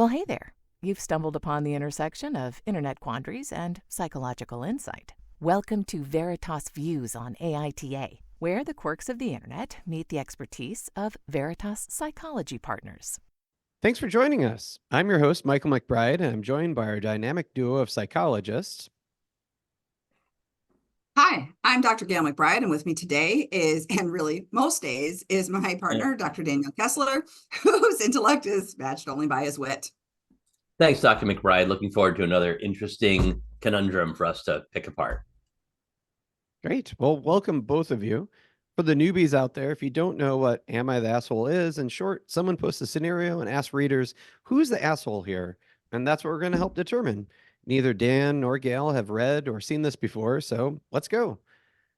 Well, hey there. You've stumbled upon the intersection of internet quandaries and psychological insight. Welcome to Veritas Views on AITA, where the quirks of the internet meet the expertise of Veritas Psychology Partners. Thanks for joining us. I'm your host, Michael MacBride, and I'm joined by our dynamic duo of psychologists. Hi, I'm Dr. Gayle MacBride, and with me today is, and really most days, is my partner, Dr. Daniel Kessler, whose intellect is matched only by his wit. Thanks, Dr. MacBride. Looking forward to another interesting conundrum for us to pick apart. Great. Well, welcome both of you. For the newbies out there, if you don't know what Am I the Asshole is, in short, someone posts a scenario and asks readers, who's the asshole here? And that's what we're going to help determine. Neither Dan nor Gayle have read or seen this before, so let's go.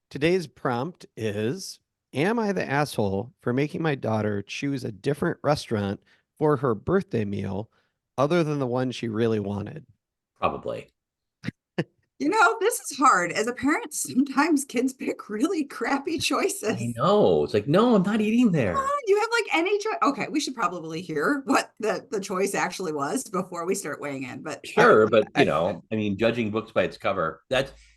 Today's prompt is, am I the asshole for making my daughter choose a different restaurant for her birthday meal other than the one she really wanted? Probably. You know, this is hard. As a parent, sometimes kids pick really crappy choices. I know. It's like, no, I'm not eating there. You have like any choice. Okay, we should probably hear what the choice actually was before we start weighing in. But sure, but judging books by its cover,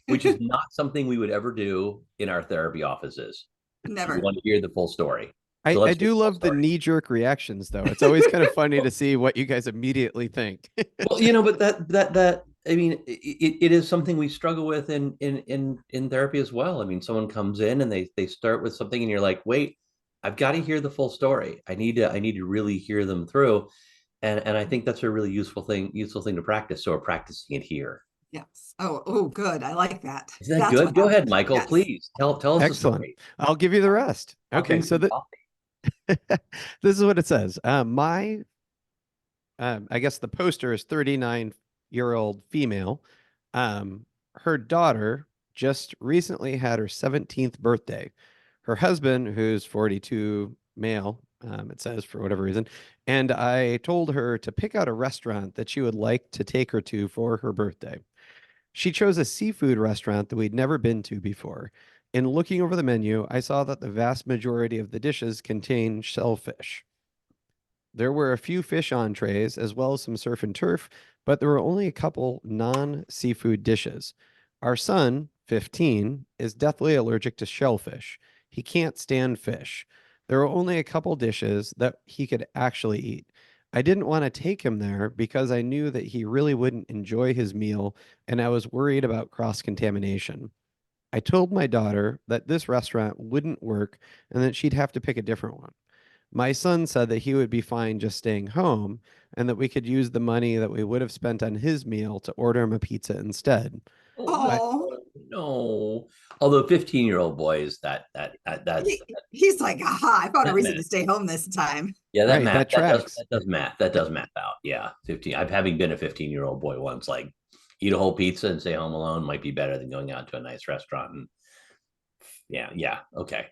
which is not something we would ever do in our therapy offices. Never. We want to hear the full story. So I do love the knee-jerk reactions, though. It's always kind of funny to see what you guys immediately think. Well, but that it is something we struggle with in therapy as well. I mean, someone comes in and they start with something, and you're like, wait, I've got to hear the full story. I need to really hear them through, and I think that's a really useful thing to practice. So we're practicing it here. Yes. Oh, good. I like that. Is that good? Go ahead, Michael. Yes. Please tell us. Excellent. The story. I'll give you the rest. Okay, so this is what it says. I guess the poster is 39-year-old female. Her daughter just recently had her 17th birthday. Her husband, who's 42, male, it says for whatever reason, and I told her to pick out a restaurant that she would like to take her to for her birthday. She chose a seafood restaurant that we'd never been to before. In looking over the menu, I saw that the vast majority of the dishes contain shellfish. There were a few fish entrees, as well as some surf and turf, but there were only a couple non-seafood dishes. Our son, 15, is deathly allergic to shellfish. He can't stand fish. There were only a couple dishes that he could actually eat. I didn't want to take him there because I knew that he really wouldn't enjoy his meal, and I was worried about cross-contamination. I told my daughter that this restaurant wouldn't work and that she'd have to pick a different one. My son said that he would be fine just staying home and that we could use the money that we would have spent on his meal to order him a pizza instead. Oh, no. Although 15-year-old boys, he's like, aha, I found a reason to stay home this time. Yeah, that tracks. That does math out. Yeah, 15. I'm having been a 15-year-old boy once, like, eat a whole pizza and stay home alone might be better than going out to a nice restaurant. And yeah, okay.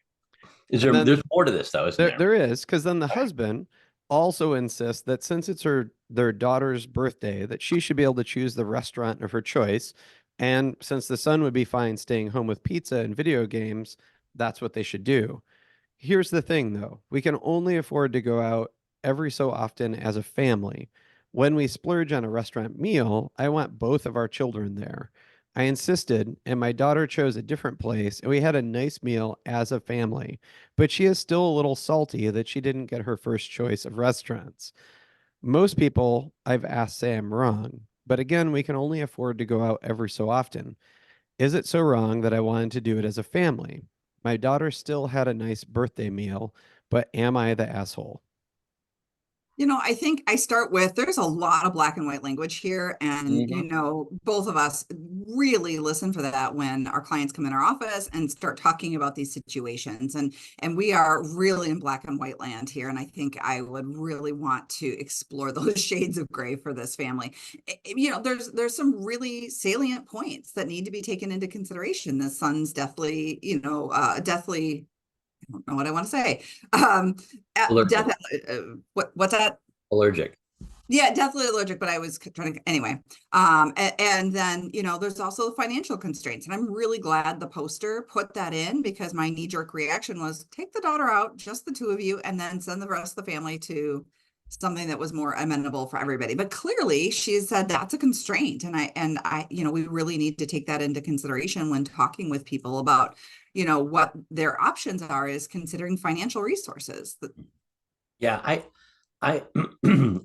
There's more to this, though, isn't there? There is, because then the husband also insists that since it's their daughter's birthday, that she should be able to choose the restaurant of her choice. And since the son would be fine staying home with pizza and video games, that's what they should do. Here's the thing, though. We can only afford to go out every so often as a family. When we splurge on a restaurant meal, I want both of our children there. I insisted, and my daughter chose a different place, and we had a nice meal as a family. But she is still a little salty that she didn't get her first choice of restaurants. Most people I've asked say I'm wrong, but again, we can only afford to go out every so often. Is it so wrong that I wanted to do it as a family? My daughter still had a nice birthday meal, but am I the asshole? You know, I think I start with, there's a lot of black and white language here. And, both of us really listen for that when our clients come in our office and start talking about these situations. And we are really in black and white land here. And I think I would really want to explore those shades of gray for this family. There's some really salient points that need to be taken into consideration. The son's deathly, deathly, I don't know what I want to say. What's that? Allergic. Yeah, definitely allergic, but I was trying to, anyway. And then, there's also financial constraints. And I'm really glad the poster put that in, because my knee-jerk reaction was take the daughter out, just the two of you, and then send the rest of the family to something that was more amenable for everybody. But clearly she said that's a constraint. And I, we really need to take that into consideration when talking with people about, what their options are, is considering financial resources. Yeah, I I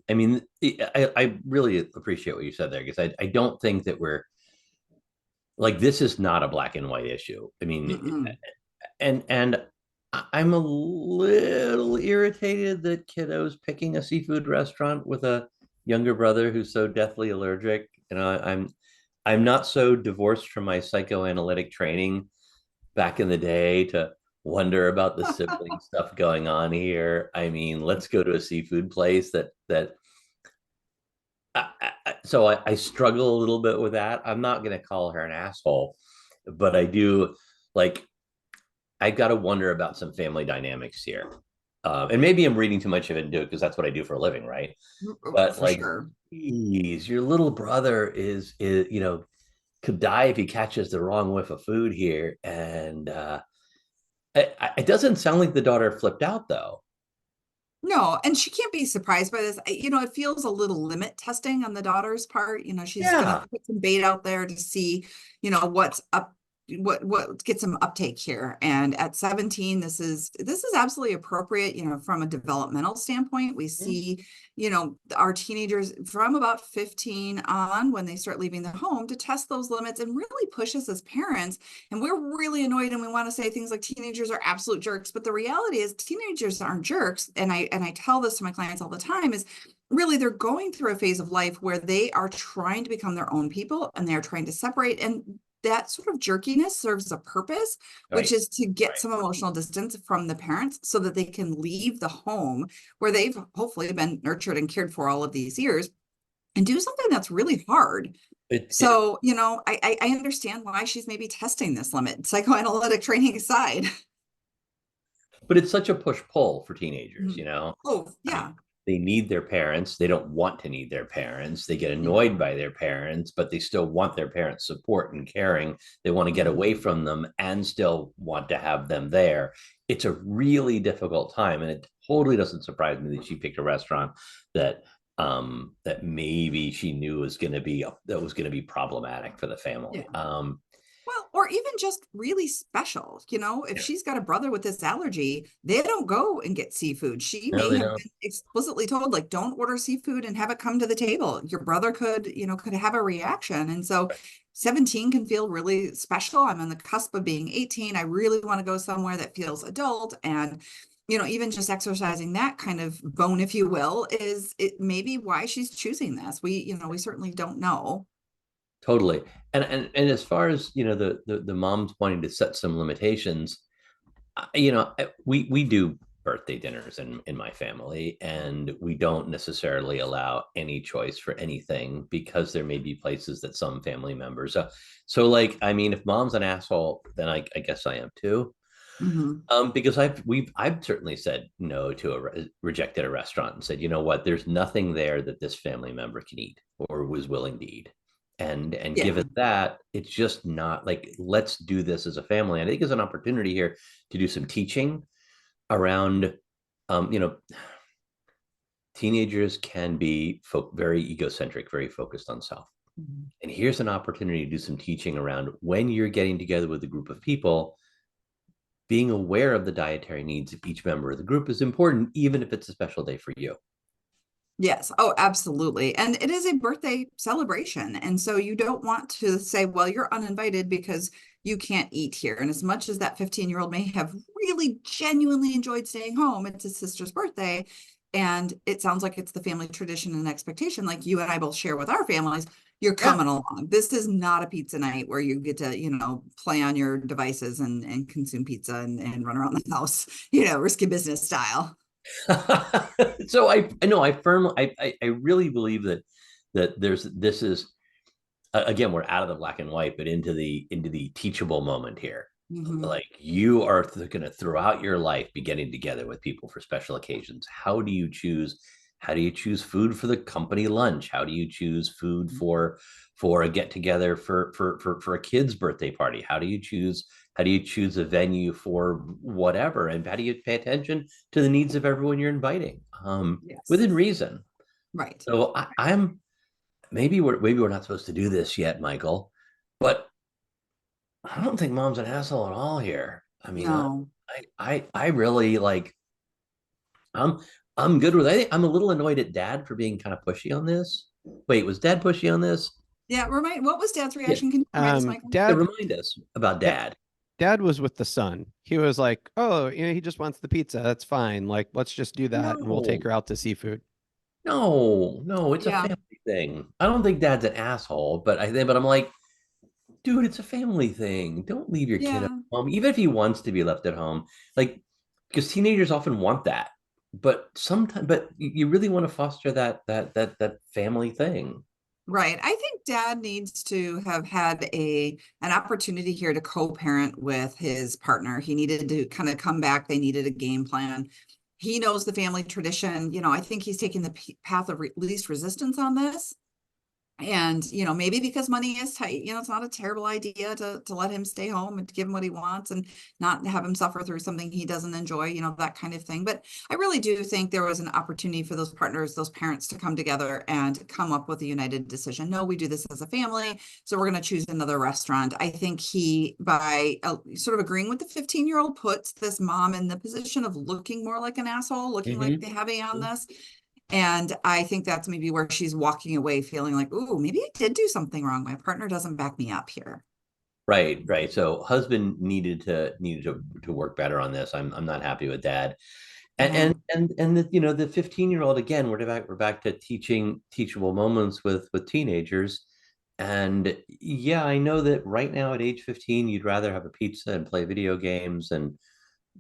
mean, I really appreciate what you said there, because I don't think that we're like, this is not a black and white issue. I mean, and I'm a little irritated that kiddo's picking a seafood restaurant with a younger brother who's so deathly allergic. I'm not so divorced from my psychoanalytic training back in the day to wonder about the sibling stuff going on here. I mean, let's go to a seafood place so I struggle a little bit with that. I'm not going to call her an asshole, but I do, like, I got to wonder about some family dynamics here. And maybe I'm reading too much of it into it because that's what I do for a living, right? But like, sure. Geez, your little brother is could die if he catches the wrong whiff of food here. And it doesn't sound like the daughter flipped out, though. No, and she can't be surprised by this. It feels a little limit testing on the daughter's part. She's gonna put some bait out there to see, what's up, what gets some uptake here. And at 17, this is absolutely appropriate. From a developmental standpoint, we see, our teenagers from about 15 on, when they start leaving the home, to test those limits and really push us as parents. And we're really annoyed, and we want to say things like teenagers are absolute jerks, but the reality is teenagers aren't jerks. And I tell this to my clients all the time, is really they're going through a phase of life where they are trying to become their own people, and they're trying to separate. And that sort of jerkiness serves a purpose, which is to get some emotional distance from the parents so that they can leave the home where they've hopefully been nurtured and cared for all of these years and do something that's really hard. I understand why she's maybe testing this limit, psychoanalytic training aside. But it's such a push-pull for teenagers, Oh, yeah. They need their parents. They don't want to need their parents. They get annoyed by their parents, but they still want their parents' support and caring. They want to get away from them and still want to have them there. It's a really difficult time. And it totally doesn't surprise me that she picked a restaurant that maybe she knew was going to be problematic for the family. Yeah. Well, or even just really special, if she's got a brother with this allergy, they don't go and get seafood. She may have been explicitly told, like, don't order seafood and have it come to the table. Your brother could have a reaction. And so 17 can feel really special. I'm on the cusp of being 18. I really want to go somewhere that feels adult. And, even just exercising that kind of bone, if you will, is it maybe why she's choosing this. We certainly don't know. Totally. And as far as, the moms wanting to set some limitations, we do birthday dinners in my family, and we don't necessarily allow any choice for anything because there may be places that some family members so like, I mean, if mom's an asshole, then I guess I am too. Mm-hmm. Because I've certainly said no to rejected a restaurant and said, you know what, there's nothing there that this family member can eat or was willing to eat. And given that, it's just not like, let's do this as a family. And I think there's an opportunity here to do some teaching around, teenagers can be very egocentric, very focused on self. Mm-hmm. And here's an opportunity to do some teaching around, when you're getting together with a group of people, being aware of the dietary needs of each member of the group is important, even if it's a special day for you. Yes. Oh, absolutely. And it is a birthday celebration. And so you don't want to say, well, you're uninvited because you can't eat here. And as much as that 15-year-old may have really genuinely enjoyed staying home, it's his sister's birthday. And it sounds like it's the family tradition and expectation, like you and I both share with our families. You're coming along. This is not a pizza night where you get to, play on your devices and consume pizza and run around the house, risky business style. So I really believe that this is, again, we're out of the black and white, but into the teachable moment here. Mm-hmm. Like, you are going to, throughout your life, be getting together with people for special occasions. How do you choose food for the company lunch? How do you choose food for a get together for a kid's birthday party? How do you choose How do you choose a venue for whatever? And how do you pay attention to the needs of everyone you're inviting, Yes. within reason? Right. So I'm maybe we're not supposed to do this yet, Michael, but I don't think mom's an asshole at all here. I mean, No. I really like. I'm I'm good with it. I'm a little annoyed at Dad for being kind of pushy on this. Wait, was Dad pushy on this? Yeah, what was Dad's Yeah. reaction? Can you remind us, Michael? To remind us about Dad. Dad was with the son. He was like, "Oh, he just wants the pizza. That's fine. Like, let's just do that, and we'll take her out to seafood." No, it's a family thing. I don't think Dad's an asshole, but I'm like, dude, it's a family thing. Don't leave your kid at home, even if he wants to be left at home. Like, because teenagers often want that, but sometimes, but you really want to foster that family thing. Right. I think Dad needs to have had an opportunity here to co-parent with his partner. He needed to kind of come back. They needed a game plan. He knows the family tradition. I think he's taking the path of least resistance on this. And, maybe because money is tight, it's not a terrible idea to let him stay home and to give him what he wants and not have him suffer through something he doesn't enjoy, that kind of thing. But I really do think there was an opportunity for those partners, those parents to come together and come up with a united decision. No, we do this as a family, so we're going to choose another restaurant. I think he, by sort of agreeing with the 15-year-old, puts this mom in the position of looking more like an asshole, looking like the heavy on this. And I think that's maybe where she's walking away feeling like, ooh, maybe I did do something wrong. My partner doesn't back me up here. Right. So husband needed to work better on this. I'm not happy with Dad. And the 15-year-old, again, we're back to teachable moments with teenagers. And yeah, I know that right now at age 15, you'd rather have a pizza and play video games and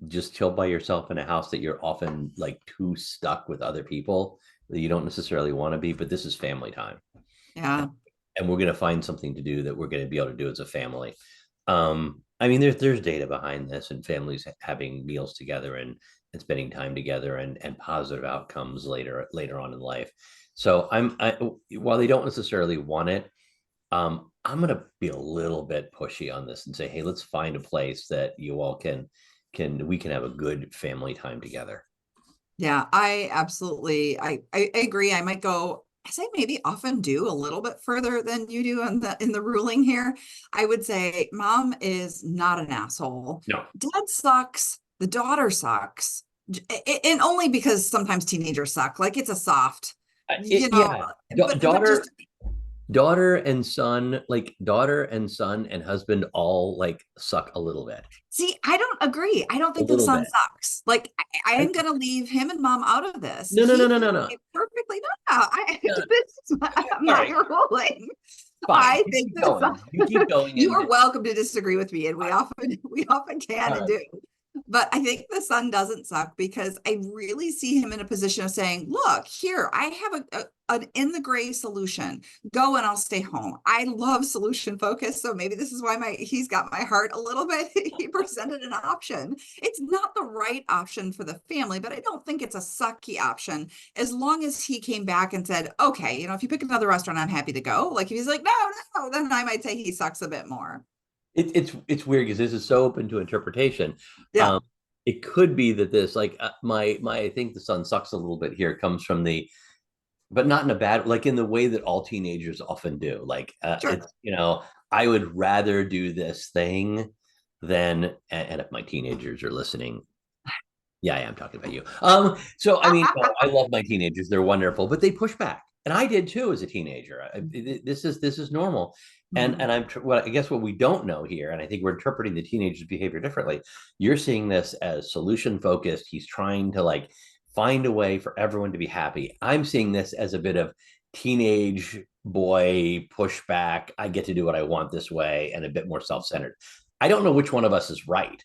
just chill by yourself in a house that you're often like too stuck with other people that you don't necessarily want to be, but this is family time. Yeah. And we're going to find something to do that we're going to be able to do as a family. I mean, there's data behind this, and families having meals together and spending time together and positive outcomes later on in life. So while they don't necessarily want it, I'm going to be a little bit pushy on this and say, hey, let's find a place that you all we can have a good family time together. Yeah, I absolutely, I agree. I might go, as I maybe often do, a little bit further than you do in the ruling here. I would say mom is not an asshole. No. Dad sucks. The daughter sucks. And only because sometimes teenagers suck. Like, it's a soft, daughter and son and husband all like suck a little bit. See, I don't agree. I don't think the son sucks. Like, I am going to leave him and mom out of this. No. Perfectly. This is my ruling. Fine. I think you keep going. You are welcome to disagree with me, and we often can and do. But I think the son doesn't suck because I really see him in a position of saying, look, here, I have an in the gray solution. Go and I'll stay home. I love solution focus. So maybe this is why he's got my heart a little bit. He presented an option. It's not the right option for the family, but I don't think it's a sucky option. As long as he came back and said, okay, if you pick another restaurant, I'm happy to go. Like, if he's like, no, then I might say he sucks a bit more. It's weird because this is so open to interpretation. Yeah. It could be that this, like, I think the son sucks a little bit here comes from but not in a bad, like in the way that all teenagers often do. Like, sure. I would rather do this thing than, and if my teenagers are listening, yeah, I am talking about you. So I mean, I love my teenagers; they're wonderful, but they push back, and I did too as a teenager. This is normal. And I guess what we don't know here, and I think we're interpreting the teenager's behavior differently. You're seeing this as solution focused. He's trying to like find a way for everyone to be happy. I'm seeing this as a bit of teenage boy pushback. I get to do what I want this way, and a bit more self-centered. I don't know which one of us is right.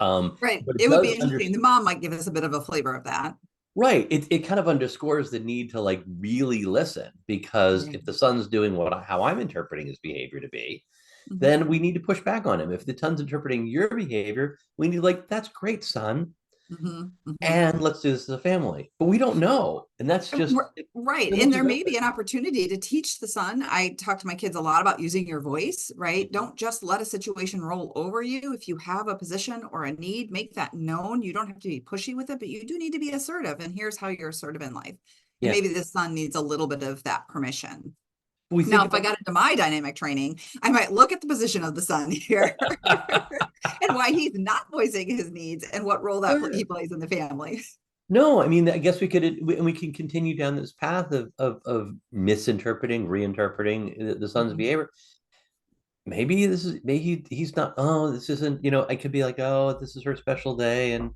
Right. It would be interesting. The mom might give us a bit of a flavor of that. Right. It kind of underscores the need to like really listen, because if the son's doing how I'm interpreting his behavior to be, then we need to push back on him. If the son's interpreting your behavior, we need that's great, son. and let's do this as a family. But we don't know. And that's just right. And there may be an opportunity to teach the son. I talk to my kids a lot about using your voice, right? Don't just let a situation roll over you. If you have a position or a need, make that known. You don't have to be pushy with it, but you do need to be assertive. And here's how you're assertive in life. And maybe the son needs a little bit of that permission. Now, if I got into my dynamic training, I might look at the position of the son here and why he's not voicing his needs and what role that he plays in the family. No, I mean, I guess we can continue down this path of misinterpreting, reinterpreting the son's behavior. Maybe he's not, oh, this isn't, I could be like, oh, this is her special day, and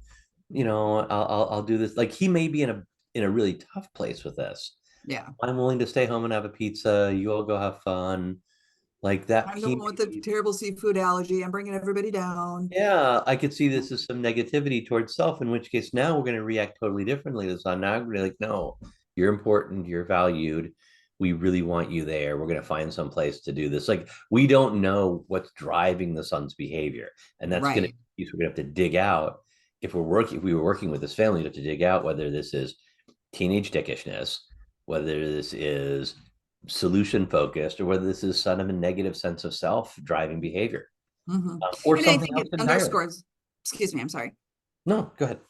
I'll do this. Like, he may be in a really tough place with this. Yeah. I'm willing to stay home and have a pizza. You all go have fun. Like that. I'm the one with the terrible seafood allergy. I'm bringing everybody down. Yeah, I could see this as some negativity towards self, in which case now we're going to react totally differently to the son. Now I'm going to be like, no, you're important. You're valued. We really want you there. We're going to find some place to do this. Like, we don't know what's driving the son's behavior. And that's going to be, we're going to have to dig out. If we were working with this family, we have to dig out whether this is teenage dickishness, whether this is solution focused, or whether this is son of a negative sense of self driving behavior, or something else entirely. Underscores, excuse me, I'm sorry. No, go ahead.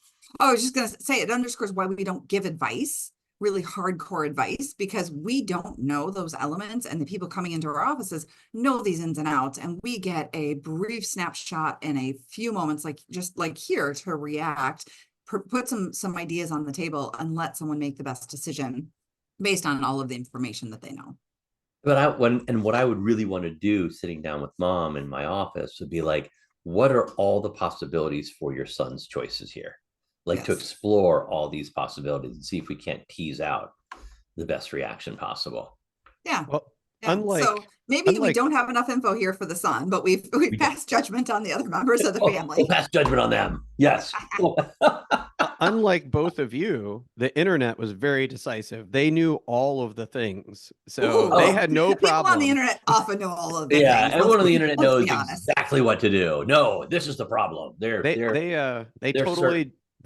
I was just going to say, it underscores why we don't give advice, really hardcore advice, because we don't know those elements, and the people coming into our offices know these ins and outs, and we get a brief snapshot in a few moments, just like here, to react, put some ideas on the table, and let someone make the best decision based on all of the information that they know. But what I would really want to do sitting down with mom in my office would be like, what are all the possibilities for your son's choices here? Like, to explore all these possibilities and see if we can't tease out the best reaction possible. Yeah. Well, so maybe we don't have enough info here for the son, but we've passed judgment on the other members of the family. We'll pass judgment on them. Yes. Unlike both of you, the internet was very decisive. They knew all of the things, so they had no problem. People on the internet often know all of the things. Everyone on the internet knows exactly what to do. No, this is the problem. They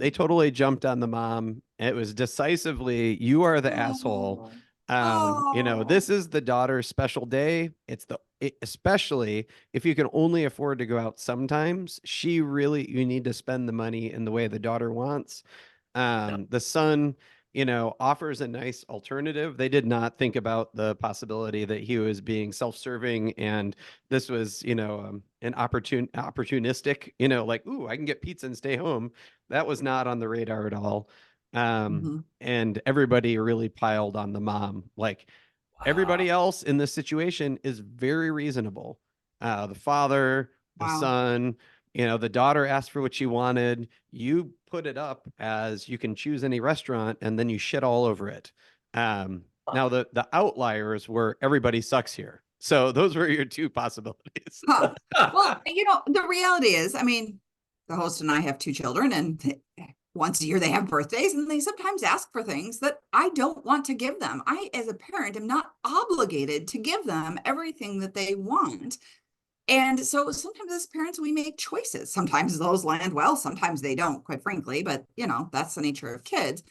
totally jumped on the mom. It was decisively, you are the asshole. This is the daughter's special day. Especially if you can only afford to go out sometimes, you need to spend the money in the way the daughter wants. The son, offers a nice alternative. They did not think about the possibility that he was being self-serving, and this was, an opportunistic, like, ooh, I can get pizza and stay home. That was not on the radar at all. And everybody really piled on the mom. Like, everybody else in this situation is very reasonable. The father, the son, the daughter asked for what she wanted. You put it up as you can choose any restaurant, and then you shit all over it. Now the outliers were everybody sucks here. So those were your two possibilities. Well, the reality is, the host and I have two children, and once a year they have birthdays, and they sometimes ask for things that I don't want to give them. I, as a parent, am not obligated to give them everything that they want. And so sometimes as parents, we make choices. Sometimes those land well, sometimes they don't, quite frankly, but that's the nature of kids.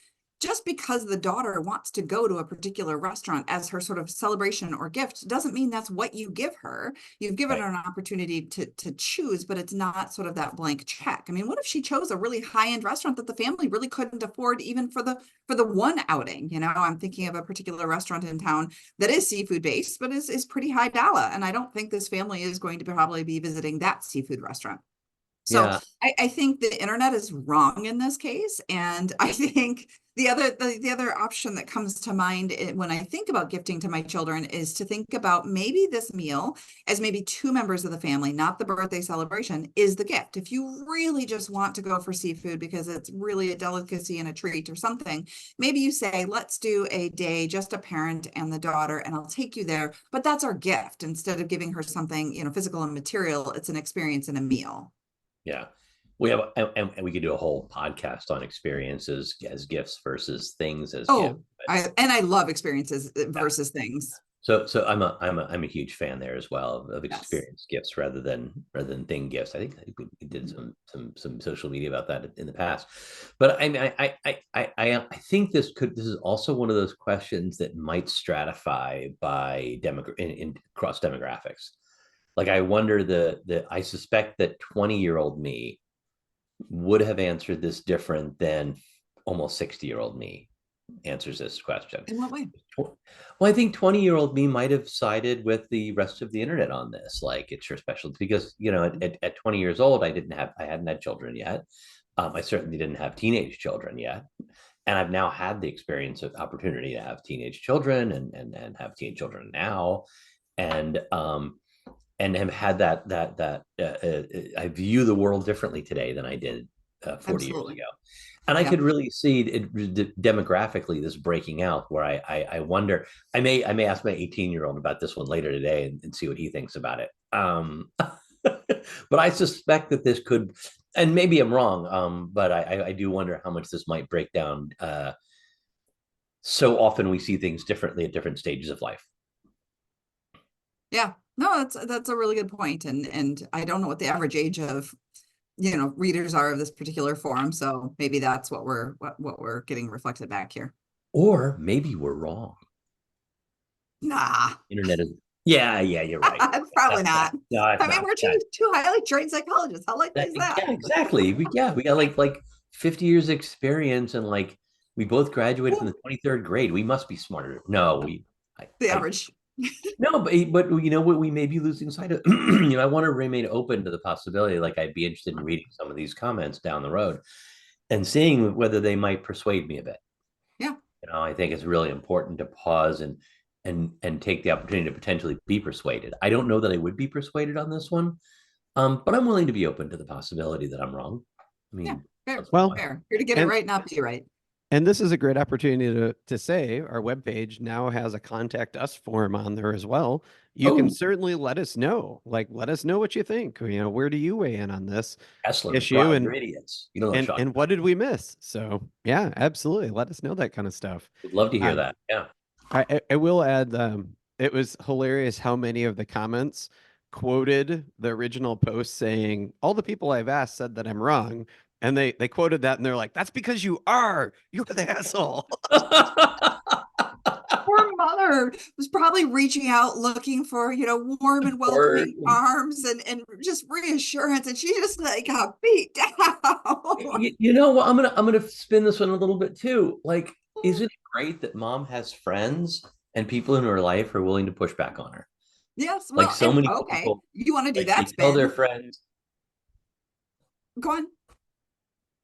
Just because the daughter wants to go to a particular restaurant as her sort of celebration or gift doesn't mean that's what you give her. You've given her an opportunity to choose, but it's not sort of that blank check. What if she chose a really high-end restaurant that the family really couldn't afford even for the one outing? I'm thinking of a particular restaurant in town that is seafood based, but is pretty high dollar. And I don't think this family is going to probably be visiting that seafood restaurant. So I think the internet is wrong in this case. And I think the other option that comes to mind when I think about gifting to my children is to think about maybe this meal as maybe two members of the family, not the birthday celebration, is the gift. If you really just want to go for seafood because it's really a delicacy and a treat or something, maybe you say, let's do a day, just a parent and the daughter, and I'll take you there. But that's our gift. Instead of giving her something, physical and material, it's an experience and a meal. Yeah, we have, and we could do a whole podcast on experiences as gifts versus things as gifts. I love experiences versus things. So I'm a huge fan there as well of experience gifts rather than thing gifts. I think we did some social media about that in the past. But I mean, I think this is also one of those questions that might stratify by in across demographics. Like I wonder I suspect that 20-year-old me would have answered this different than almost 60-year-old me answers this question. In what way? Well, I think 20-year-old me might have sided with the rest of the internet on this. Like it's your specialty because, at 20 years old, I hadn't had children yet. I certainly didn't have teenage children yet. And I've now had the experience of opportunity to have teenage children and have teenage children now. And have had that I view the world differently today than I did 40 years ago. And I could really see it demographically this breaking out where I wonder, I may ask my 18-year-old about this one later today and see what he thinks about it. But I suspect that this could, and maybe I'm wrong, but I do wonder how much this might break down. So often we see things differently at different stages of life. Yeah, no, that's a really good point. And I don't know what the average age of readers are of this particular forum. So maybe that's what we're getting reflected back here. Or maybe we're wrong. Nah. Internet is, yeah, you're right. Probably not. No, I mean, we're two highly trained psychologists. How likely is that? Yeah, exactly. We got like 50 years experience and like we both graduated from the 23rd grade. We must be smarter. No, the average. No, but we may be losing sight of. I want to remain open to the possibility. Like I'd be interested in reading some of these comments down the road, and seeing whether they might persuade me a bit. Yeah. I think it's really important to pause and take the opportunity to potentially be persuaded. I don't know that I would be persuaded on this one, but I'm willing to be open to the possibility that I'm wrong. I mean, fair. Well, fair. Here to get it right, not be right. And this is a great opportunity to say our webpage now has a contact us form on there as well. You can certainly let us know. Let us know what you think. Where do you weigh in on this Kessler issue? God, and you're idiots. You know, and what did we miss? So yeah, absolutely. Let us know that kind of stuff. Would love to hear that. Yeah. I will add, it was hilarious how many of the comments quoted the original post saying, all the people I've asked said that I'm wrong. And they quoted that and they're like, that's because you're the asshole. Poor mother was probably reaching out looking for, warm and welcoming arms and just reassurance. And she just got beat down. You know what? I'm gonna spin this one a little bit too. Like, isn't it great that mom has friends and people in her life are willing to push back on her? Yes. Well, like so many people. You want to do that? Tell their friends. Go on.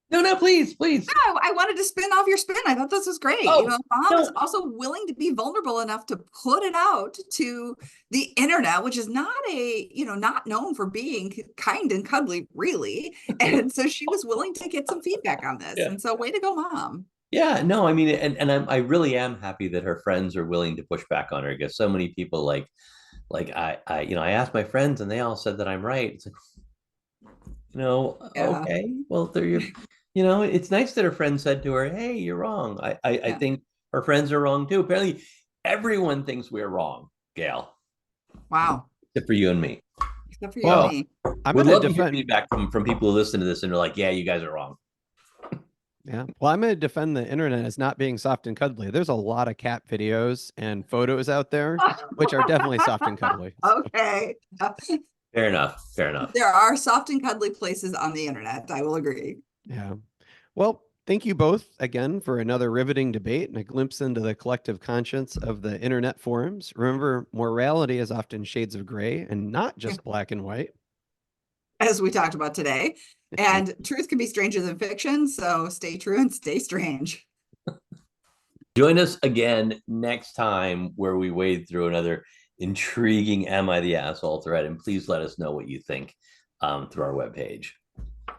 No, please. No, I wanted to spin off your spin. I thought this was great. Mom is also willing to be vulnerable enough to put it out to the internet, which is not not known for being kind and cuddly, really. And so she was willing to get some feedback on this. Yeah. And so way to go, Mom. Yeah, no, I mean, and I really am happy that her friends are willing to push back on her because so many people like I asked my friends and they all said that I'm right. It's like, okay, well, it's nice that her friend said to her, hey, you're wrong. I think her friends are wrong too. Apparently everyone thinks we're wrong, Gail. Wow. Except for you and me. Except for you and me. I would love to hear feedback from people who listen to this and are like, yeah, you guys are wrong. Yeah. Well, I'm going to defend the internet as not being soft and cuddly. There's a lot of cat videos and photos out there, which are definitely soft and cuddly. Okay. Fair enough. There are soft and cuddly places on the internet. I will agree. Yeah. Well, thank you both again for another riveting debate and a glimpse into the collective conscience of the internet forums. Remember, morality is often shades of gray and not just black and white. As we talked about today. And truth can be stranger than fiction. So stay true and stay strange. Join us again next time where we wade through another intriguing Am I the Asshole thread. And please let us know what you think through our webpage.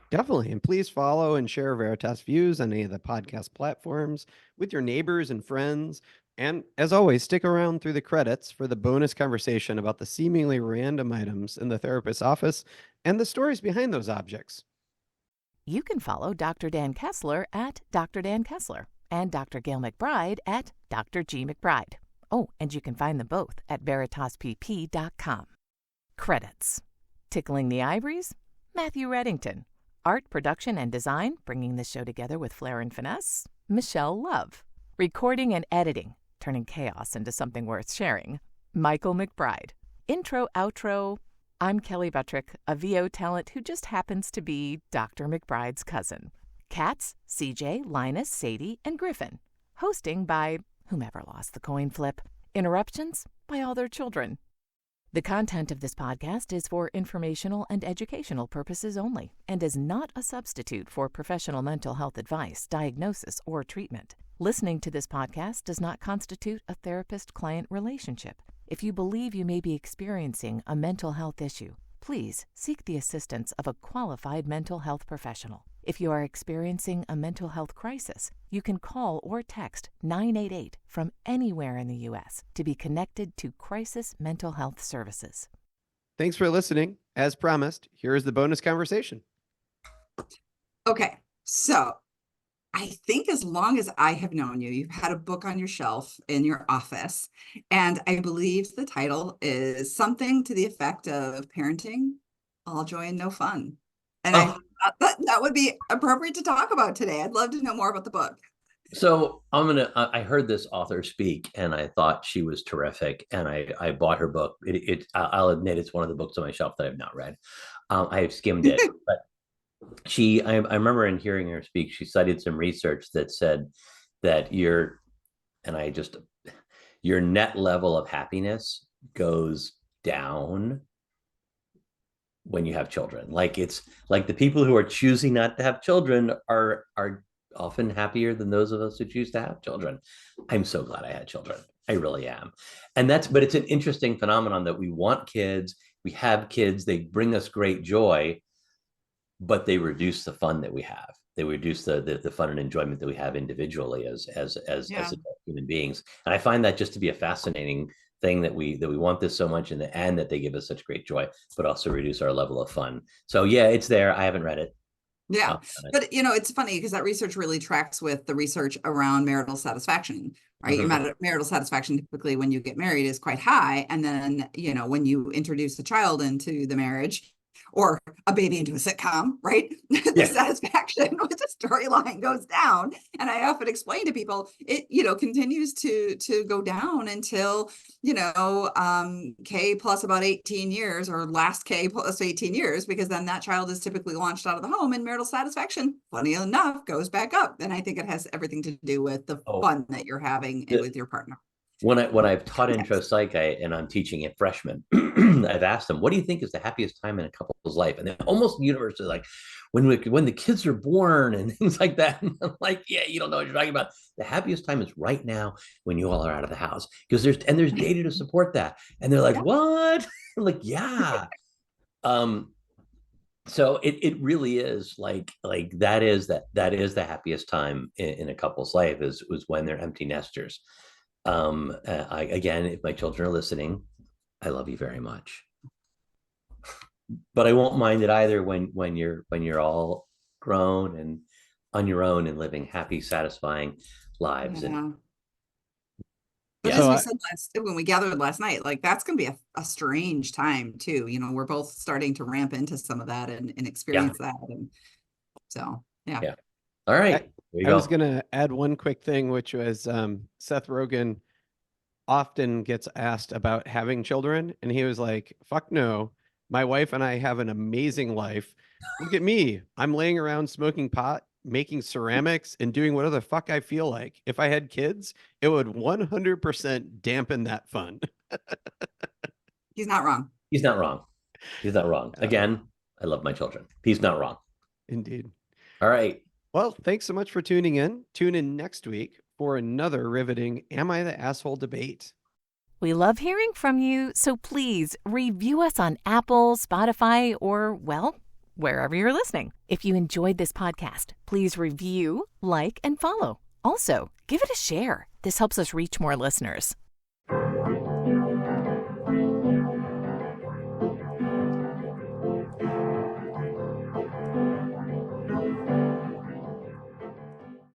Definitely. And please follow and share Veritas Views on any of the podcast platforms with your neighbors and friends. And as always, stick around through the credits for the bonus conversation about the seemingly random items in the therapist's office and the stories behind those objects. You can follow Dr. Dan Kessler at Dr. Dan Kessler and Dr. Gayle MacBride at Dr. G. MacBride. Oh, and you can find them both at veritaspp.com. Credits: Tickling the Ivories, Matthew Reddington. Art, production, and design, bringing this show together with flair and finesse, Michelle Love. Recording and editing, turning chaos into something worth sharing, Michael MacBride. Intro, outro, I'm Kelly Buttrick, a VO talent who just happens to be Dr. MacBride's cousin. Cats, CJ, Linus, Sadie, and Griffin. Hosting by whomever lost the coin flip. Interruptions by all their children. The content of this podcast is for informational and educational purposes only and is not a substitute for professional mental health advice, diagnosis, or treatment. Listening to this podcast does not constitute a therapist-client relationship. If you believe you may be experiencing a mental health issue, please seek the assistance of a qualified mental health professional. If you are experiencing a mental health crisis, you can call or text 988 from anywhere in the U.S. to be connected to Crisis Mental Health Services. Thanks for listening. As promised, here is the bonus conversation. Okay, so I think as long as I have known you, you've had a book on your shelf in your office, and I believe the title is something to the effect of Parenting, All Joy and No Fun. And I thought that would be appropriate to talk about today. I'd love to know more about the book. So I heard this author speak and I thought she was terrific. And I bought her book. I'll admit it's one of the books on my shelf that I've not read. I have skimmed it, but I remember in hearing her speak, she cited some research that said that your net level of happiness goes down when you have children. Like, it's like the people who are choosing not to have children are often happier than those of us who choose to have children. I'm so glad I had children. I really am. But it's an interesting phenomenon that we want kids, we have kids, they bring us great joy, but they reduce the fun that we have. They reduce the fun and enjoyment that we have individually as human beings. And I find that just to be a fascinating thing, that we want this so much and that they give us such great joy, but also reduce our level of fun. So yeah, it's there. I haven't read it. Yeah, but it's funny because that research really tracks with the research around marital satisfaction, right? Mm-hmm. Your marital satisfaction typically when you get married is quite high. And then, when you introduce a child into the marriage or a baby into a sitcom, right? The satisfaction with the storyline goes down. And I often explain to people, it, continues to go down until, K plus about 18 years or last K plus 18 years, because then that child is typically launched out of the home and marital satisfaction, funny enough, goes back up. And I think it has everything to do with the fun that you're having with your partner. When I've taught intro psych and I'm teaching it freshmen, I've asked them, what do you think is the happiest time in a couple's life? And they're almost universally like, when the kids are born and things like that. And I'm like, yeah, you don't know what you're talking about. The happiest time is right now when you all are out of the house, because there's data to support that. And they're like, what? I'm like, yeah. So it really is like that is the happiest time in a couple's life is when they're empty nesters. Again, if my children are listening, I love you very much, but I won't mind it either when you're all grown and on your own and living happy, satisfying lives. Yeah. But as we said when we gathered last night, like that's going to be a strange time too. We're both starting to ramp into some of that and experience that. And so, yeah. All right. I was going to add one quick thing, which was Seth Rogen often gets asked about having children. And he was like, fuck no, my wife and I have an amazing life. Look at me. I'm laying around smoking pot, making ceramics, and doing whatever the fuck I feel like. If I had kids, it would 100% dampen that fun. He's not wrong. He's not wrong. Again, I love my children. He's not wrong. Indeed. All right. Well, thanks so much for tuning in. Tune in next week for another riveting Am I the Asshole debate. We love hearing from you, so please review us on Apple, Spotify, or, well, wherever you're listening. If you enjoyed this podcast, please review, like, and follow. Also, give it a share. This helps us reach more listeners.